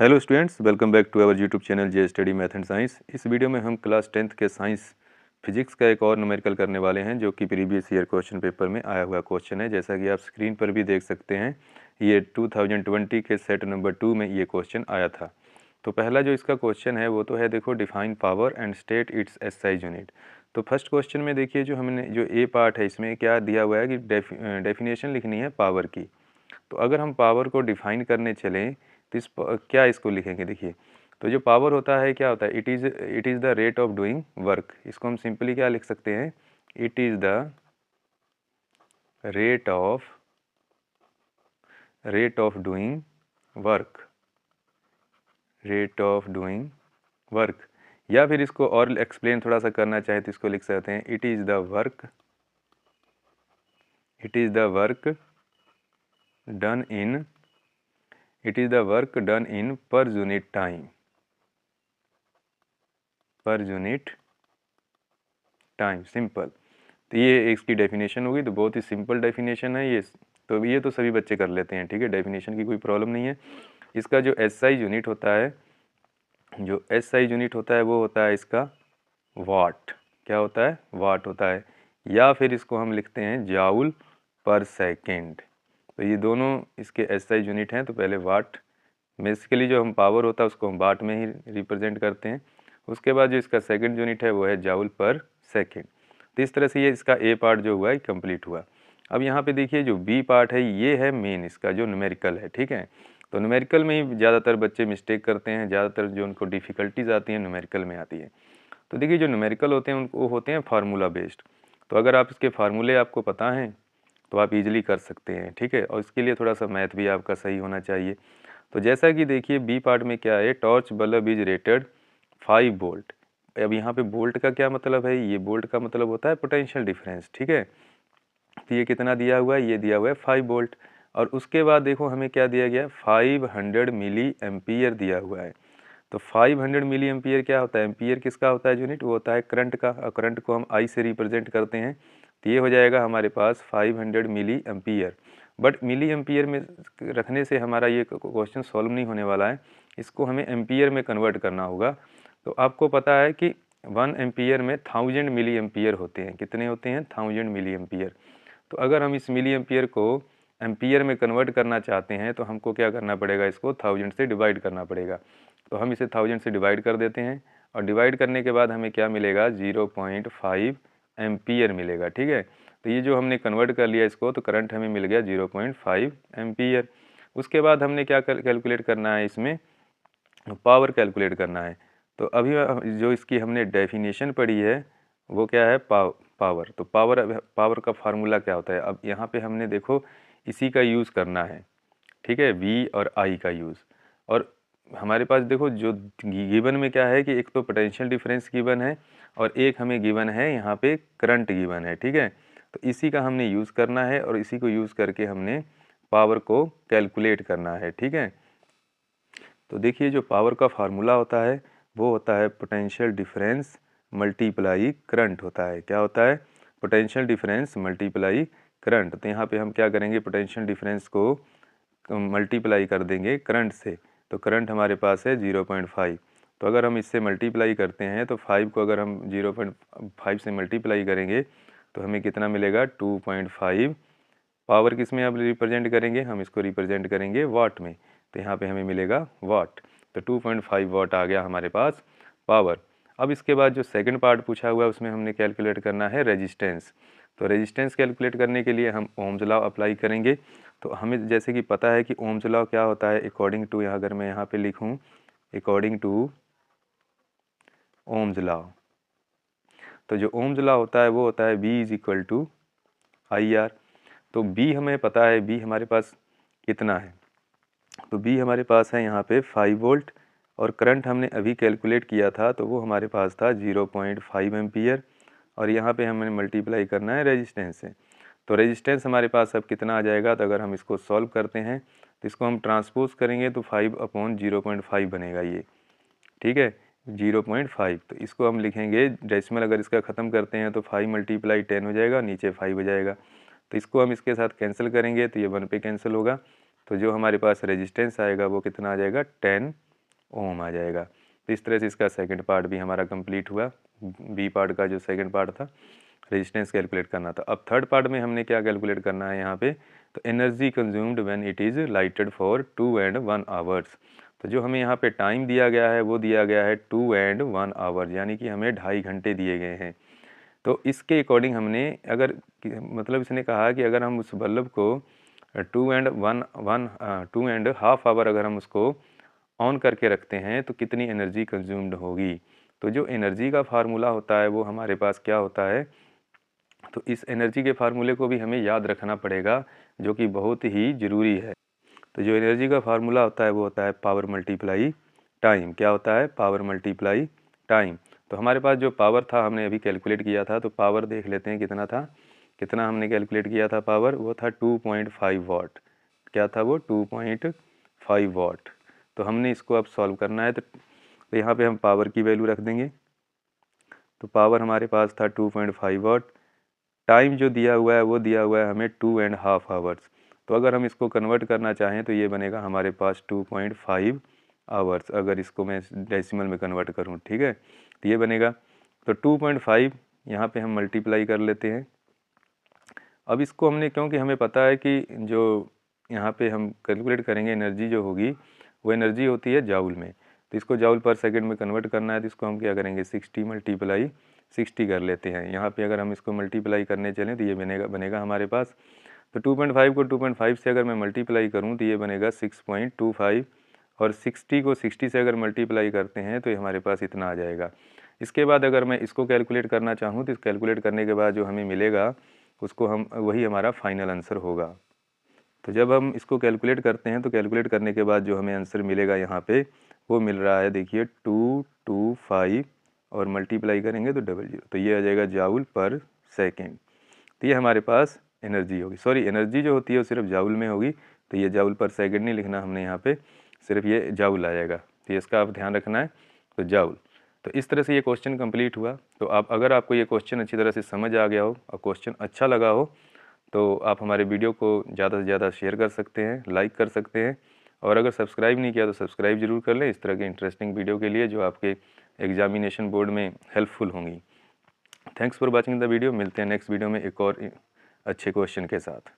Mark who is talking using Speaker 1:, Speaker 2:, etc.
Speaker 1: Hello students, welcome back to our YouTube channel J study math and science. इस video में हम class 10th के science physics का एक और न्यूमेरिकल करने वाले हैं, जो कि प्रीवियस ईयर क्वेश्चन पेपर में आया हुआ क्वेश्चन है। जैसा कि आप स्क्रीन पर भी देख सकते हैं, ये 2020 के सेट नंबर 2 में ये क्वेश्चन आया था। तो पहला जो इसका क्वेश्चन है वो तो है, देखो, define power and state it's SI unit. तो फर्स्ट क्वेश्चन में देखिए, जो हमने जो ए पार्ट है इसमें क्या दिया हुआ है कि डेफिनेशन लिखनी है पावर की। तो अगर हम पावर को डिफाइन करने चलें तो क्या इसको लिखेंगे, देखिए। तो जो पावर होता है क्या होता है, it is the rate of doing work. इसको हम सिंपली क्या लिख सकते हैं, it is the rate of doing work, rate of doing work. या फिर इसको और एक्सप्लेन थोड़ा सा करना चाहे तो इसको लिख सकते हैं, it is the work done in per unit time, simple. तो ये इसकी डेफिनेशन होगी। तो बहुत ही सिंपल डेफिनेशन है ये। तो ये तो सभी बच्चे कर लेते हैं, ठीक है, डेफिनेशन की कोई प्रॉब्लम नहीं है। इसका जो एसआई यूनिट होता है, वो होता है इसका वाट। क्या होता है, वाट होता है। या फिर इसको हम लिखते हैं जाउल पर सेकेंड। तो ये दोनों इसके एसआई यूनिट हैं। तो पहले वाट, बेसिकली जो हम पावर होता है उसको हम वाट में ही रिप्रेजेंट करते हैं। उसके बाद जो इसका सेकंड यूनिट है वो है जाउल पर सेकेंड। तो इस तरह से ये इसका ए पार्ट जो हुआ है कंप्लीट हुआ। अब यहाँ पे देखिए जो बी पार्ट है ये है मेन इसका जो न्यूमेरिकल है, ठीक है। तो न्यूमेरिकल में ही ज़्यादातर बच्चे मिस्टेक करते हैं, ज़्यादातर जो उनको डिफ़िकल्टीज आती हैं न्यूमेरिकल में आती है। तो देखिए जो न्यूमेरिकल होते हैं उनको होते हैं फार्मूला बेस्ड। तो अगर आप इसके फार्मूले आपको पता हैं तो आप इजीली कर सकते हैं, ठीक है। और इसके लिए थोड़ा सा मैथ भी आपका सही होना चाहिए। तो जैसा कि देखिए बी पार्ट में क्या है, torch bulb is rated 5 volt. अब यहाँ पे वोल्ट का क्या मतलब है, ये वोल्ट का मतलब होता है पोटेंशियल डिफरेंस, ठीक है। तो ये कितना दिया हुआ है, ये दिया हुआ है 5 वोल्ट। और उसके बाद देखो हमें क्या दिया गया है, 500 मिली एम्पियर दिया हुआ है। तो 500 मिली एम्पियर क्या होता है, एम्पियर किसका होता है यूनिट, वो होता है करंट का। और करंट को हम आई से रिप्रेजेंट करते हैं। तो ये हो जाएगा हमारे पास 500 milliampere. But milliampere में रखने से हमारा ये क्वेश्चन सॉल्व नहीं होने वाला है। इसको हमें एम्पियर में कन्वर्ट करना होगा। तो आपको पता है कि 1 एम्पियर में 1000 मिली एम्पियर होते हैं। कितने होते हैं, 1000 मिली एम्पियर। तो अगर हम इस मिली एम्पियर को एम्पियर में कन्वर्ट करना चाहते हैं तो हमको क्या करना पड़ेगा, इसको 1000 से डिवाइड करना पड़ेगा। तो हम इसे 1000 से डिवाइड कर देते हैं। और डिवाइड करने के बाद हमें क्या मिलेगा, 0.5 एम्पियर मिलेगा, ठीक है। तो ये जो हमने कन्वर्ट कर लिया इसको, तो करंट हमें मिल गया 0.5 एम्पियर। उसके बाद हमने क्या कैलकुलेट करना है, इसमें पावर कैलकुलेट करना है। तो अभी जो इसकी हमने डेफिनेशन पढ़ी है वो क्या है, पावर। तो पावर का फार्मूला क्या होता है, अब यहाँ पे हमने देखो इसी का यूज़ करना है, ठीक है, V और I का यूज़। और हमारे पास देखो जो गिवन में क्या है कि एक तो पोटेंशियल डिफरेंस गिवन है और एक हमें गिवन है यहाँ पे करंट गिवन है, ठीक है। तो इसी का हमने यूज़ करना है और इसी को यूज़ करके हमने पावर को कैलकुलेट करना है, ठीक है। तो देखिए जो पावर का फार्मूला होता है वो होता है पोटेंशियल डिफरेंस मल्टीप्लाई करंट होता है। क्या होता है, पोटेंशियल डिफरेंस मल्टीप्लाई करंट। तो यहाँ पे हम क्या करेंगे, पोटेंशियल डिफरेंस को मल्टीप्लाई कर देंगे करंट से। तो करंट हमारे पास है 0.5। तो अगर हम इससे मल्टीप्लाई करते हैं तो 5 को अगर हम 0.5 से मल्टीप्लाई करेंगे तो हमें कितना मिलेगा, 2.5। पावर किस में अब रिप्रेजेंट करेंगे, हम इसको रिप्रेजेंट करेंगे वाट में। तो यहाँ पे हमें मिलेगा वाट। तो 2.5 वाट आ गया हमारे पास पावर। अब इसके बाद जो सेकंड पार्ट पूछा हुआ है उसमें हमने कैलकुलेट करना है रेजिस्टेंस। तो रेजिस्टेंस कैलकुलेट करने के लिए हम ओम्स लॉ अप्लाई करेंगे। तो हमें जैसे कि पता है कि ओम्स लॉ क्या होता है, अकॉर्डिंग टू, यहाँ अगर मैं यहाँ पे लिखूँ अकॉर्डिंग टू ओम्स लॉ, तो जो ओम्स लॉ होता है वो होता है B is equal to IR। तो B हमें पता है, B हमारे पास कितना है, तो B हमारे पास है यहाँ पे 5 वोल्ट। और करंट हमने अभी कैलकुलेट किया था तो वो हमारे पास था 0.5 एम्पियर। और यहाँ पे हमें मल्टीप्लाई करना है रेजिस्टेंस से। तो रेजिस्टेंस हमारे पास अब कितना आ जाएगा, तो अगर हम इसको सॉल्व करते हैं तो इसको हम ट्रांसपोज करेंगे तो 5/0.5 बनेगा ये, ठीक है, 0.5। तो इसको हम लिखेंगे डेसिमल, अगर इसका ख़त्म करते हैं तो 5 × 10 हो जाएगा, नीचे 5 हो जाएगा। तो इसको हम इसके साथ कैंसिल करेंगे तो ये 1 पे कैंसिल होगा। तो जो हमारे पास रेजिस्टेंस आएगा वो कितना आ जाएगा, 10 ओम आ जाएगा। तो इस तरह से इसका सेकंड पार्ट भी हमारा कंप्लीट हुआ। बी पार्ट का जो सेकंड पार्ट था रेजिस्टेंस कैलकुलेट करना था। अब थर्ड पार्ट में हमने क्या कैलकुलेट करना है यहाँ पे, तो energy consumed when it is lighted for 2 and 1 hours. तो जो हमें यहाँ पे टाइम दिया गया है वो दिया गया है 2 and 1 आवर्स, यानी कि हमें 2.5 घंटे दिए गए हैं। तो इसके अकॉर्डिंग हमने अगर मतलब इसने कहा कि अगर हम उस बल्ब को 2 and हाफ आवर अगर हम उसको ऑन करके रखते हैं तो कितनी एनर्जी कंज्यूम्ड होगी। तो जो एनर्जी का फार्मूला होता है वो हमारे पास क्या होता है, तो इस एनर्जी के फार्मूले को भी हमें याद रखना पड़ेगा, जो कि बहुत ही ज़रूरी है। तो जो एनर्जी का फार्मूला होता है वो होता है पावर मल्टीप्लाई टाइम। क्या होता है? Power multiply time. तो हमारे पास जो पावर था हमने अभी कैलकुलेट किया था, तो पावर देख लेते हैं कितना था, कितना हमने कैलकुलेट किया था पावर, वो था 2.5 वाट। क्या था वो? 2.5 वाट। तो हमने इसको अब सॉल्व करना है, तो यहाँ पे हम पावर की वैल्यू रख देंगे। तो पावर हमारे पास था 2.5 वाट। टाइम जो दिया हुआ है वो दिया हुआ है हमें 2 and हाफ आवर्स। तो अगर हम इसको कन्वर्ट करना चाहें तो ये बनेगा हमारे पास 2.5 आवर्स, अगर इसको मैं डेसिमल में कन्वर्ट करूँ, ठीक है, तो ये बनेगा। तो 2.5 यहाँ पे हम मल्टीप्लाई कर लेते हैं। अब इसको हमने, क्योंकि हमें पता है कि जो यहाँ पे हम कैलकुलेट करेंगे एनर्जी जो होगी वो एनर्जी होती है जाउल में, तो इसको जाउल पर सेकंड में कन्वर्ट करना है, तो इसको हम क्या करेंगे 60 मल्टीप्लाई 60 कर लेते हैं। यहाँ पे अगर हम इसको मल्टीप्लाई करने चलें तो ये बनेगा हमारे पास, तो 2.5 को 2.5 से अगर मैं मल्टीप्लाई करूँ तो ये बनेगा 6.25, और 60 को 60 से अगर मल्टीप्लाई करते हैं तो ये हमारे पास इतना आ जाएगा। इसके बाद अगर मैं इसको कैलकुलेट करना चाहूँ तो इस कैलकुलेट करने के बाद जो हमें मिलेगा उसको हम, वही हमारा फाइनल आंसर होगा। तो जब हम इसको कैलकुलेट करते हैं तो कैलकुलेट करने के बाद जो हमें आंसर मिलेगा यहाँ पे वो मिल रहा है, देखिए 225 और मल्टीप्लाई करेंगे तो 00, तो ये आ जाएगा जाउल पर सेकेंड। तो ये हमारे पास एनर्जी होगी, सॉरी एनर्जी जो होती है वो सिर्फ जाउल में होगी, तो ये जाउल पर सेकेंड नहीं लिखना हमने यहाँ पे, सिर्फ ये जाउल आ जाएगा, तो इसका आप ध्यान रखना है, तो जाउल। तो इस तरह से ये क्वेश्चन कंप्लीट हुआ। तो आप, अगर आपको ये क्वेश्चन अच्छी तरह से समझ आ गया हो और क्वेश्चन अच्छा लगा हो तो आप हमारे वीडियो को ज़्यादा से ज़्यादा शेयर कर सकते हैं, लाइक कर सकते हैं, और अगर सब्सक्राइब नहीं किया तो सब्सक्राइब ज़रूर कर लें इस तरह के इंटरेस्टिंग वीडियो के लिए जो आपके एग्जामिनेशन बोर्ड में हेल्पफुल होंगी। Thanks for watching the video. मिलते हैं नेक्स्ट वीडियो में एक और अच्छे क्वेश्चन के साथ।